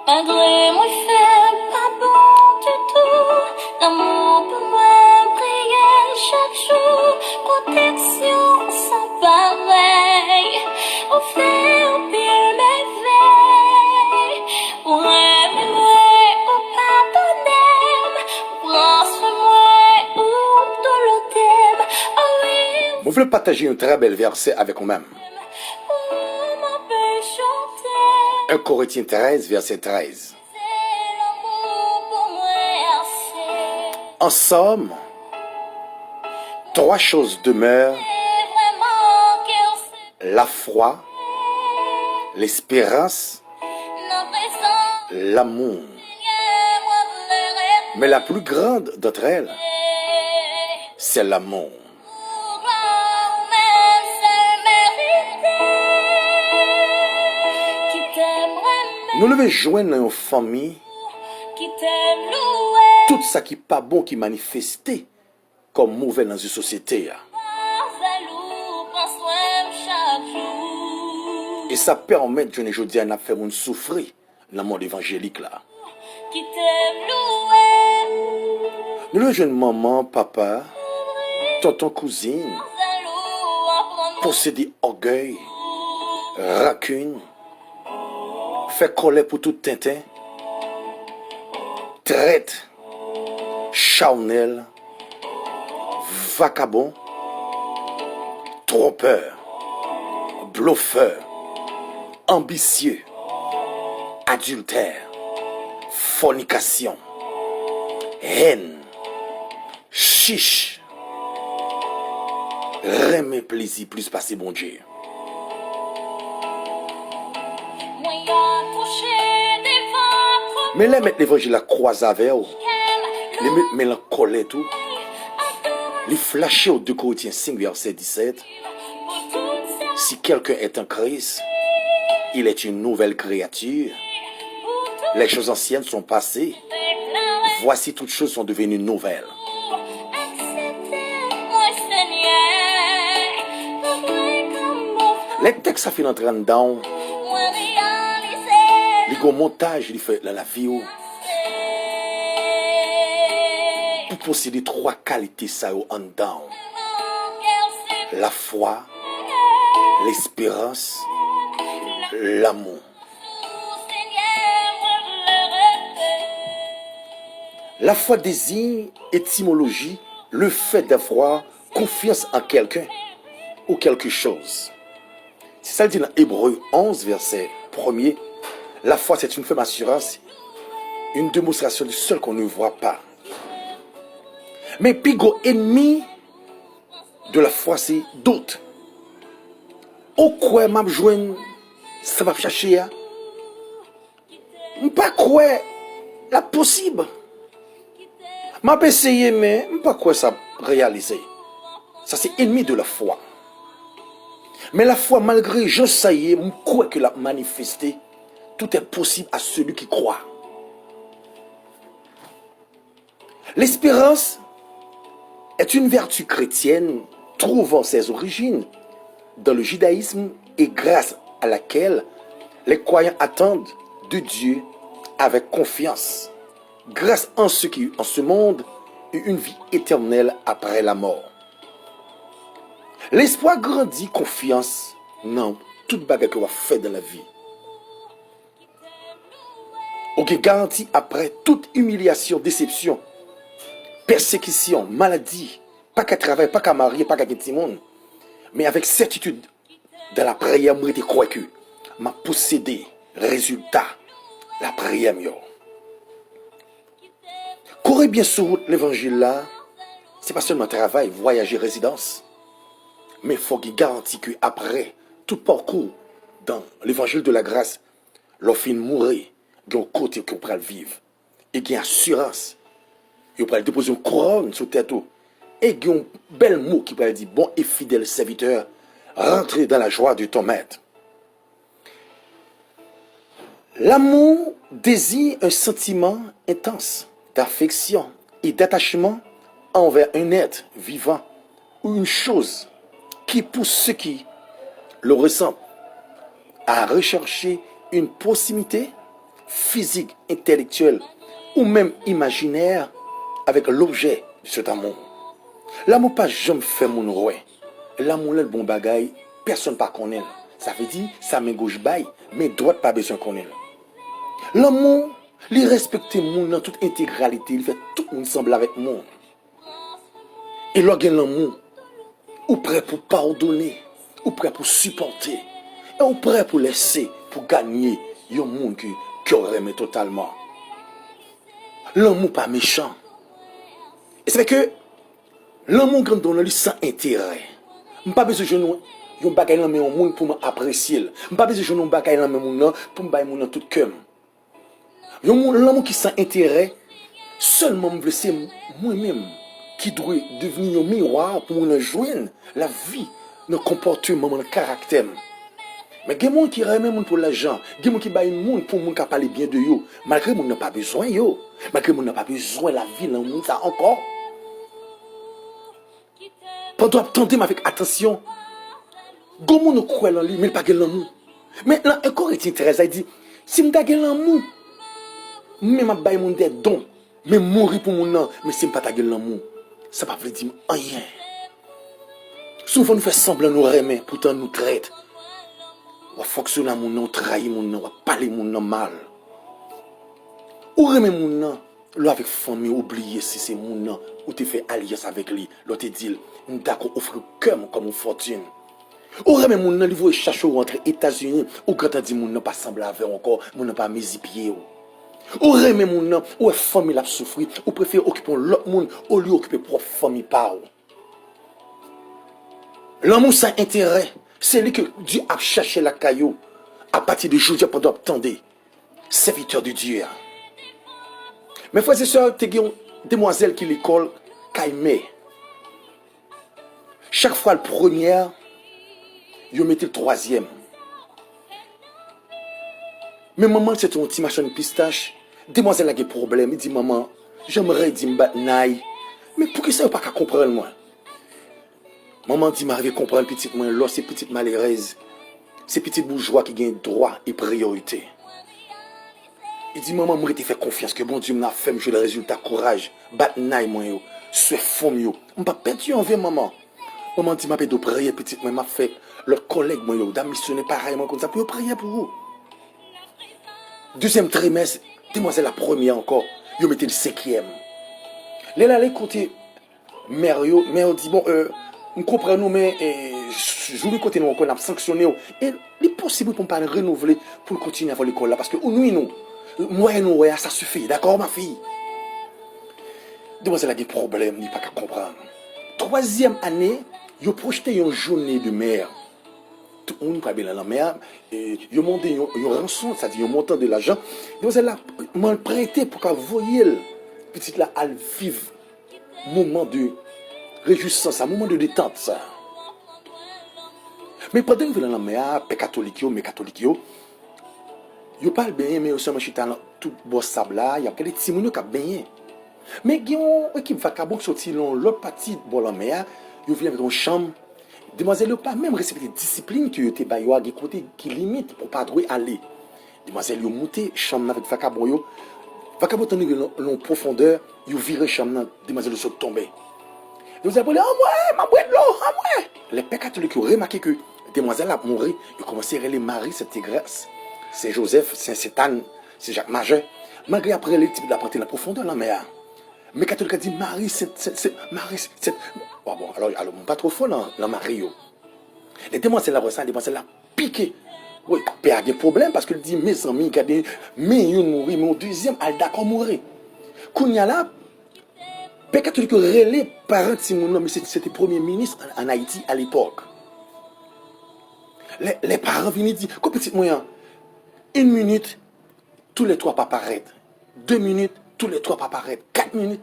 Malgré moi, fait pas bon du tout. L'amour pour moi, briller chaque jour. Protection sans pareil. Au fait, au pire, merveille. Pour aimer, moi, au pardonner. Prends soin, moi, ou de l'automne. Oh oui, Je voulais partager un très bel verset avec vous-même. on m'appelle chanter. 1 Corinthiens 13, verset 13. C'est l'amour pour moi, c'est. En somme, trois choses demeurent: Vraiment que la foi, l'espérance, c'est l'amour. moi le Mais la plus grande d'entre elles, c'est l'amour. qui t'aime vraiment, Nous devons joindre une famille qui t'aime louer, tout ça qui n'est pas bon qui manifesté comme mauvais dans une société. jaloux, prends soin chaque jour, Et ça permet de nous dire à faire souffrir dans le monde évangélique là. qui t'aime louer, Nous devons joindre maman, papa, tonton, cousine, jaloux, apprendre posséder orgueil, rancune, faire colère pour tout tintin, traite, charnel, vagabond, trompeur, bluffeur, ambitieux, adultère, fornication, haine, chiche, remet plaisir plus passer bon Dieu. moyen toucher des ventres, Mais là, mettre l'évangile à croise avec vous, qu'elle les mettre mélancolie tout, les flasher au 2 Corinthiens 5, verset 17. pour toutes ces Si quelqu'un est en Christ, il est une nouvelle créature. pour toutes Les choses anciennes sont passées. déclarées. Voici toutes choses sont devenues nouvelles. Acceptez-moi, Seigneur, ouvrez comme mon frère, Les textes, ça fait entrer dedans. moi réaliser Les gros montages, il fait dans la vie où, pour posséder trois qualités ça en dedans: la foi, l'espérance, l'amour. La foi désigne, étymologie, le fait d'avoir confiance en quelqu'un ou quelque chose. C'est ça le dit dans Hébreu 11, verset 1er. La foi, c'est une ferme assurance, une démonstration du seul qu'on ne voit pas. Mais pigo ennemi de la foi, c'est doute. Au quoi m'a joindre, ça va chercher à? Pas quoi la possible. M'a essayé, mais pas quoi ça réaliser. Ça, c'est ennemi de la foi. Mais la foi, malgré je sais, quoi que l'a manifesté, tout est possible à celui qui croit. L'espérance est une vertu chrétienne trouvant ses origines dans le judaïsme et grâce à laquelle les croyants attendent de Dieu avec confiance, grâce en ce qui, en ce monde, et une vie éternelle après la mort. L'espoir grandit confiance dans toute bagarre que vous fait dans la vie. Ok, garantie après toute humiliation, déception, persécution, maladie, pas qu'à travailler, pas qu'à marier, pas qu'à petit monde, mais avec certitude, dans la prière, moi, je crois que m'a possédé résultat, la prière mieux. Courir bien sur route l'évangile là, c'est pas seulement travail, voyager, résidence, mais il faut qu'il garantit que après tout parcours dans l'évangile de la grâce, l'offre mourir, il y a un côté qu'on peut vivre, et il y a une assurance, il peut déposer une couronne sur tête, et il y a un bel mot qui peut dire bon et fidèle serviteur, rentrez dans la joie de ton maître. L'amour désigne un sentiment intense d'affection et d'attachement envers un être vivant ou une chose qui pousse ceux qui le ressentent à rechercher une proximité physique, intellectuel ou même imaginaire avec l'objet de cet amour. L'amour pas jamais fait mon roi. L'amour est le bon bagaille, personne pas connaît. Ça veut dire ça main gauche bail, mais droite pas besoin connaître. L'amour, il respecte moun dans toute intégralité, il fait tout le monde semble avec moi. Et lorsqu'il l'amour, ou prêt pour pardonner, ou prêt pour supporter, et ou prêt pour laisser, pour gagner, il y a un monde qui aurait aimé totalement. L'amour pas méchant. Et c'est que l'amour quand on lui sans intérêt. Je n'ai pas besoin de yon bagay nan men yon moun pour m'apprécier. Je n'ai pas besoin de yon bagay nan men moun pour m'bay moun nan tout cœur. Yon moun l'amour qui sans intérêt, seulement me c'est moi-même qui doit devenir un miroir pour moun joindre la vie, le comportement, le caractère. Mais il y a des gens qui remet moun pour l'argent, il y a des gens qui bay moun pour moun qui parler bien de yo, malgré moun n'a pas besoin yo, malgré moun n'a pas besoin la vie dans moun ça encore. Pendant attendre avec attention, comment nous croyons en lui, mais il pas de l'amour. Mais là, encore est intéressant, il dit, si je n'ai pas l'amour, même je vais mon des dons, mais mourir pour mon nom, mais si je n'ai pas l'amour, ça ne veut pas dire rien. Souvent nous faisons semblant nous remettre, pourtant nous traite. On fonctionne mon nom, trahir mon nom, on parler mon nom mal. Ou remet mon nom, là avec famille, oublier si c'est mon nom, ou tu fais alliance avec lui, l'autre dit, d'accord, offre cœur comme une fortune. Ou remet mon nom, il va chercher entre États-Unis, ou quand on dit mon nom pas semble avec encore, mon nom pas mes pieds. Ou remet mon nom, ou est famille la souffrir, ou préfère occuper l'autre monde, au lieu d'occuper propre famille par. L'amour sans intérêt, c'est lui que Dieu a cherché la caillou, à partir de aujourd'hui pendant attendre, serviteur de Dieu. Mes frères et sœurs, tu as une demoiselle qui l'école, Kaimé. Chaque fois, le premier, ils mettent le troisième. Mais maman, c'est un petit machin de pistache. Demoiselle a des problèmes. Il dit, maman, j'aimerais dire m'battre naï. Mais pour que ça, pas qu'à comprendre, moi. Maman dit, m'arrive comprendre petite moi, là, c'est petite malheureuse. C'est petit bourgeois qui gagne droit et priorité. Il dit, maman, moi, je fait confiance que bon Dieu m'a fait, je le résultat, courage, battre naï, moi, yo, soit femme, yo. On va pas perdre envers maman. Maman dit, m'a fait de prier, petite, moi, m'a fait, leur collègue, moi, yo, d'a missionné pareillement comme ça, pour prier pour vous. Deuxième trimestre, demoiselle la première encore, yo mettez le cinquième. Là, là, côté, mère, yo dit, bon, nous comprenons, mais, je voulais côté nous, on a sanctionné, et il est possible pour ne pas renouveler, pour continuer à faire l'école là, parce que, nous, moi et nous, ça suffit, d'accord, ma fille? Demoiselle a des problèmes, il n'y a pas qu'à comprendre. Troisième année, il a projeté une journée de mer. Tout le monde pas bien dans la mer. Il a monté une rançon, c'est-à-dire un montant de l'argent. Demoiselle m'a prêté pour qu'elle voie petite là, elle vive un moment de réjouissance, un moment de détente. Ça. Mais pendant que dans la mer, les catholiques, ils parlent bien, mais aussi, je suis dans tout beau sable là, il y a des petits gens qui ont bien. Mais il y a une équipe qui sorti l'autre partie de la mer, ils viennent avec une chambre. Demoiselle n'a pas même respecté la discipline qui était baillée, qui limite pour ne pas aller. Demoiselle a monté chambre avec Vacabon. Vacabon est en profondeur, il a viré chambre, demoiselle est tombée. Demoiselle a dit, ah ouais, ma boîte de l'eau, ah ouais. Les pères catholiques ont remarqué que demoiselle a mouru, ils ont commencé à les Marie, c'est Tigresse, c'est Joseph, c'est Satan, c'est Jacques Majeur. Malgré après, les types d'apprenti la profondeur de la mer. Mais catholique a dit, Marie, Marie, c'est... Bon, alors, pas trop fort dans Marie. Les demoiselles la piqué. Oui, père a des problèmes parce qu'il dit, mes amis, regardez, mais ils mourir, mais au deuxième, elle d'accord mourir. Quand il y a là, père catholique relais parents de Simon, mais c'était premier ministre en Haïti à l'époque. Les parents viennent dire, comme petit moyen, 1 minute, tous les 3 pas paraître. 2 minutes, tous les 3 pas paraître. 4 minutes.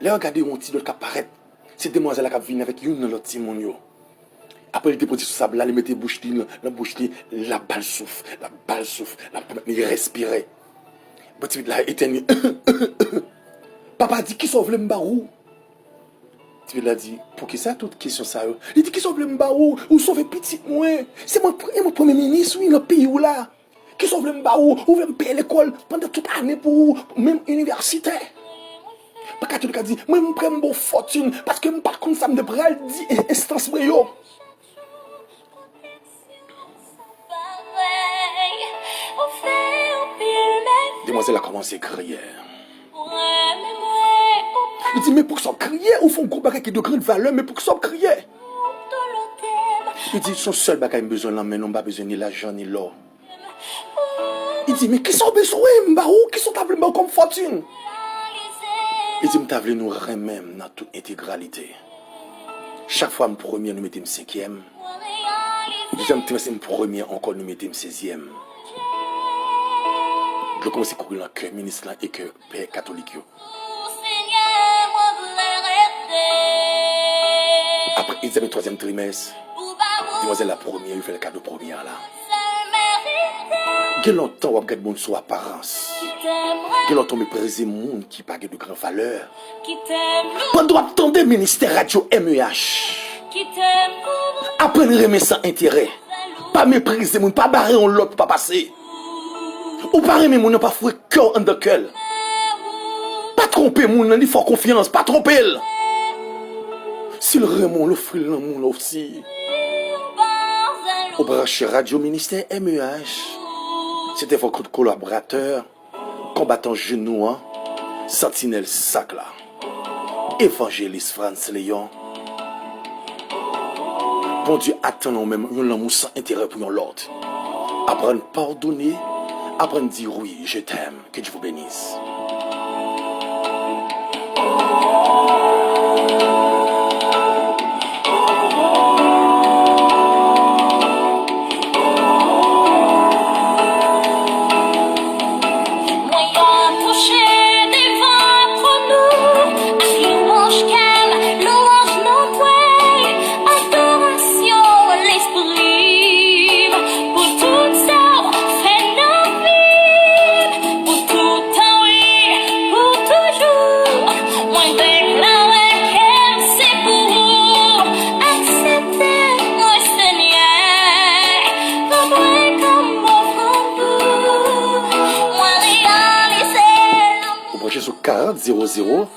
Les regardez mon petit d'autre qui apparaît. C'est demoiselle qui vient avec une l'autre Simon. Après, il dépose sur sable, là, il mettait la bouche, la balle souffle, il respirait. Petit là, éteigne. Papa dit, qui sauve le mbarou? Il a dit, pour qui ça, toute question ça? Il dit, qui sauve le mbarou? Ou sauve petit moi? C'est mon premier ministre, oui, le pays où là. Qui sont venus ou veulent payer l'école pendant toute l'année pour même université. Pas qu'à tout le cas dit, moi je prends une bonne fortune parce que je ne sais pas comme ça me devrait dire instance yo. Demoiselle a commencé à crier. Il dit, mais pour que ça crier, ou font un gros bagage qui est de grande valeur, mais pour que ça crier. Il dit, son seul bagage a besoin de mais non pas besoin ni l'argent ni l'or. Il dit, mais qui sont besoin, m'baou, qui sont besoin comme fortune? Il dit, m'tavle nous remèm dans toute intégralité. Chaque fois, premier, nous mettons cinquième. Deuxième trimestre, premier, encore nous mettons 16e. Je commence à courir dans le cœur ministre et que père catholique. Après examen troisième trimestre, demoiselle la première, il fait le cadeau première là. Quel longtemps on regarde mon sous apparence. Quel longtemps mépriser monde qui pas de grande valeur. Pendant attendre ministère radio MEH. Apprendre à remettre sans intérêt. Pas mépriser monde, pas barrer on l'autre, pas passer. Ou pas aimer moun, pas fouer cœur en de cœur. Pas tromper moun, il faut confiance, pas tromper. S'il remon le fruit dans moun aussi. Au branché radio ministère MEH. C'était votre collaborateur, combattant genou, sentinelle Sacla, évangéliste France Léon. Bon Dieu, attendons même un amour sans intérêt pour l'autre. Apprendre à pardonner, apprendre à dire oui, je t'aime, que Dieu vous bénisse. Sur 40 00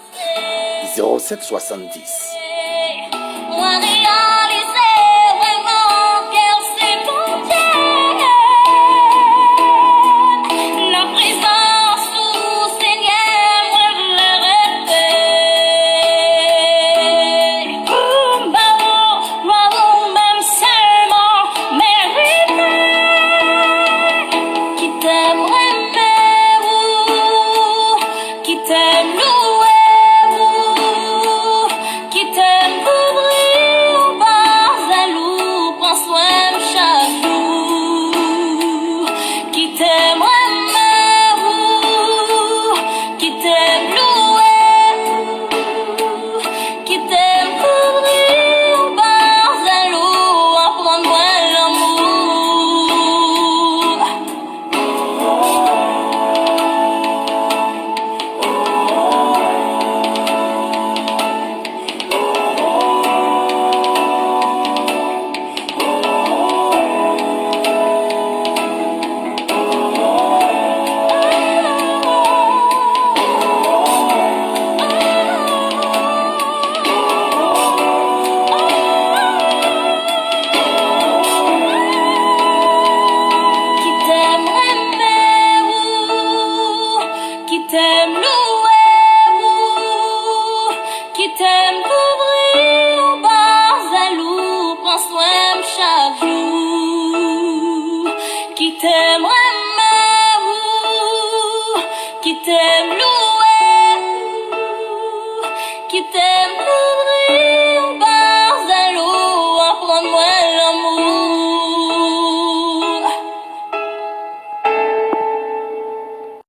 07 70.